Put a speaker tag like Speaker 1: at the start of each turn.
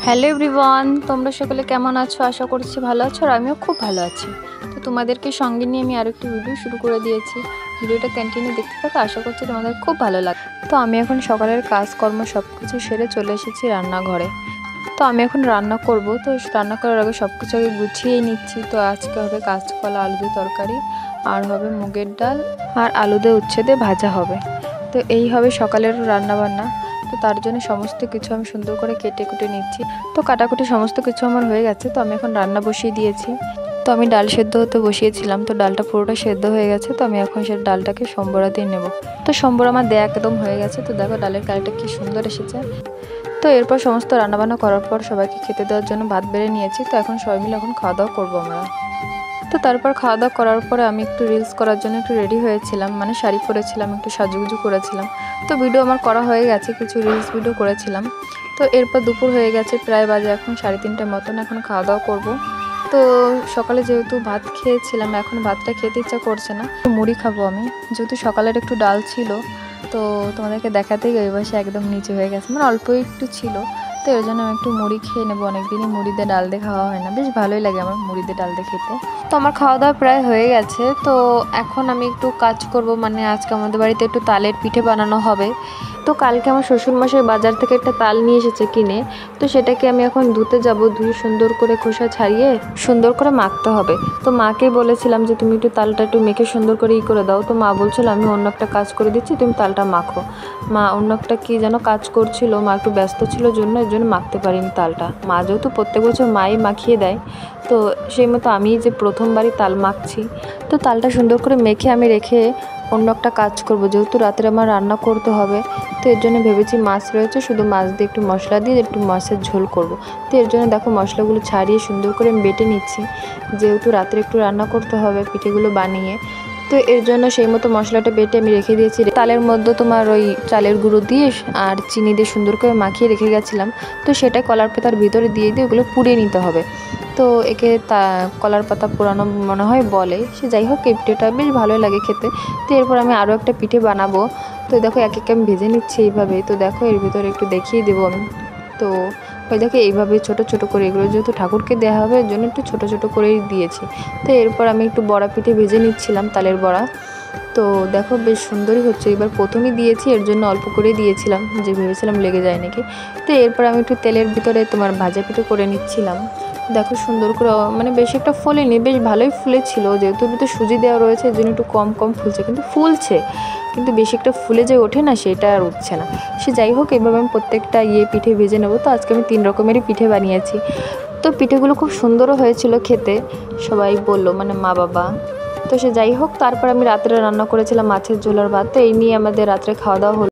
Speaker 1: Hello everyone, তোমরা সকলে কেমন আছো? আশা করছি ভালো আছো আর আমিও খুব ভালো আছি। তো তোমাদেরকে সঙ্গে নিয়ে আমি আরেকটি ভিডিও শুরু করে দিয়েছি। ভিডিওটা কন্টিনিউ দেখতে থাকো, আশা করছি তোমাদের খুব ভালো লাগবে। তো আমি এখন সকালের কাজকর্ম সব কিছু সেরে চলে এসেছি রান্নাঘরে। তো আমি এখন রান্না করব। তো রান্না করার আগে সব কিছু আগে গুছিয়েই নিচ্ছি। তো আজকে হবে কাঁচকলা আলু দিয়ে তরকারি, আর হবে মুগের ডাল, আর আলু দিয়ে উচ্ছে দিয়ে ভাজা হবে। তো এই হবে সকালের রান্নাবান্না। তো তার জন্য সমস্ত কিছু আমি সুন্দর করে কেটে কুটে নিচ্ছি। তো কাটাকুটি সমস্ত কিছু আমার হয়ে গেছে। তো আমি এখন রান্না বসিয়ে দিয়েছি। তো আমি ডাল সেদ্ধ হতে বসিয়েছিলাম, তো ডালটা পুরোটা সেদ্ধ হয়ে গেছে। তো আমি এখন সেই ডালটাকে সম্বরা দিয়ে নেব। তো সম্বরা আমার দেয়া একদম হয়ে গেছে। তো দেখো ডালের কালারটা কি সুন্দর এসেছে। তো এরপর সমস্ত রান্নাবান্না করার পর সবাইকে খেতে দেওয়ার জন্য ভাত বেড়ে নিয়েছি। তো এখন সবাই মিলে এখন খাওয়া দাওয়া করবো আমরা। তো তারপর খাওয়া দাওয়া করার পরে আমি একটু রিলস করার জন্য একটু রেডি হয়েছিলাম, মানে শাড়ি পরেছিলাম, একটু সাজুগুজু করেছিলাম। তো ভিডিও আমার করা হয়ে গেছে, কিছু রিলস ভিডিও করেছিলাম। তো এরপর দুপুর হয়ে গেছে, প্রায় বাজে এখন 3:30 মতন। এখন খাওয়া দাওয়া করবো। তো সকালে যেহেতু ভাত খেয়েছিলাম, এখন ভাতটা খেতে ইচ্ছা করছে না, মুড়ি খাবো আমি। যেহেতু সকালের একটু ডাল ছিল, তো তোমাদেরকে দেখাতেই ওই বয়সে একদম নিচে হয়ে গেছে, মানে অল্প একটু ছিল। তো এর জন্য আমি একটু মুড়ি খেয়ে নেবো। অনেকদিনই মুড়ি দিয়ে ডাল দিয়ে খাওয়া হয় না, বেশ ভালোই লাগে আমার মুড়ি দিয়ে ডাল দিয়ে খেতে। তো আমার খাওয়া দাওয়া প্রায় হয়ে গেছে। তো এখন আমি একটু কাজ করব, মানে আজকে আমাদের বাড়িতে একটু তালের পিঠে বানানো হবে। তো কালকে আমার শ্বশুরমশাই বাজার থেকে একটা তাল নিয়ে এসেছে কিনে। তো সেটাকে আমি এখন ধুতে যাব, ধুয়ে সুন্দর করে খোসা ছাড়িয়ে সুন্দর করে মাখতে হবে। তো মাকে বলেছিলাম যে তুমি একটু তালটা একটু মেখে সুন্দর করে করে দাও। তো মা বলছিল আমি অন্য একটা কাজ করে দিচ্ছি, তুমি তালটা মাখো। মা অন্য একটা কী যেন কাজ করছিল, মা একটু ব্যস্ত ছিল জন্য এর জন্য মাখতে পারিনি তালটা। মা যেহেতু প্রত্যেক বছর মাই মাখিয়ে দেয়, তো সেই মতো আমি যে প্রথমবারই তাল মাখছি। তো তালটা সুন্দর করে মেখে আমি রেখে অন্য একটা কাজ করব, যেহেতু রাতের আমার রান্না করতে হবে। তো এর জন্য ভেবেছি মাছ রয়েছে, শুধু মাছ দিয়ে একটু মশলা দিয়ে একটু মাছের ঝোল করব। তো এর জন্য দেখো মশলাগুলো ছাড়িয়ে সুন্দর করে আমি বেটে নিচ্ছি, যেহেতু রাত্রে একটু রান্না করতে হবে পিঠেগুলো বানিয়ে। তো এর জন্য সেই মতো মশলাটা বেটে আমি রেখে দিয়েছি। তালের মধ্যে তোমার ওই চালের গুঁড়ো দিয়ে আর চিনি দিয়ে সুন্দর করে মাখিয়ে রেখে গেছিলাম। তো সেটাই কলার পাতার ভিতরে দিয়ে ওগুলো পুড়িয়ে নিতে হবে। তো একে কলার পাতা পোড়ানো মনে হয় বলে, সে যাই হোক এই পিঠেটা বেশ ভালোই লাগে খেতে। তো এরপর আমি আরও একটা পিঠে বানাবো। তো দেখো এক এক আমি ভেজে নিচ্ছি এইভাবে। তো দেখো এর ভিতরে একটু দেখিয়ে দেবো আমি। তো ওই দেখো এইভাবে ছোট ছোট করে, এগুলো যেহেতু ঠাকুরকে দেওয়া হবে এর জন্য একটু ছোট ছোট করেই দিয়েছি। তো এরপর আমি একটু বড়া পিঠে ভেজে নিচ্ছিলাম, তালের বড়া। তো দেখো বেশ সুন্দরই হচ্ছে। এবার প্রথমেই দিয়েছি এর জন্য অল্প করেই দিয়েছিলাম, যে ভেবেছিলাম লেগে যায় নাকি। তো এরপর আমি একটু তেলের ভিতরে তোমার ভাজা পিঠে করে নিচ্ছিলাম। দেখো সুন্দর করে, মানে বেশি একটা ফোলেনি, বেশ ভালোই ফুলেছিল। যেহেতু ভিতরে সুজি দেওয়া রয়েছে এর জন্য একটু কম কম ফুলছে, কিন্তু ফুলছে, কিন্তু বেশি একটা ফুলে যে ওঠে না সেটা আর উঠছে না। সে যাই হোক এভাবে আমি প্রত্যেকটা পিঠে ভেজে নেবো। তো আজকে আমি 3 রকমেরই পিঠে বানিয়েছি। তো পিঠেগুলো খুব সুন্দরও হয়েছিল খেতে, সবাই বললো, মানে মা বাবা। তো সে যাই হোক, তারপর আমি রাত্রে রান্না করেছিলাম মাছের ঝোল আর ভাত। তো এই নিয়ে আমাদের রাত্রে খাওয়া দাওয়া হলো।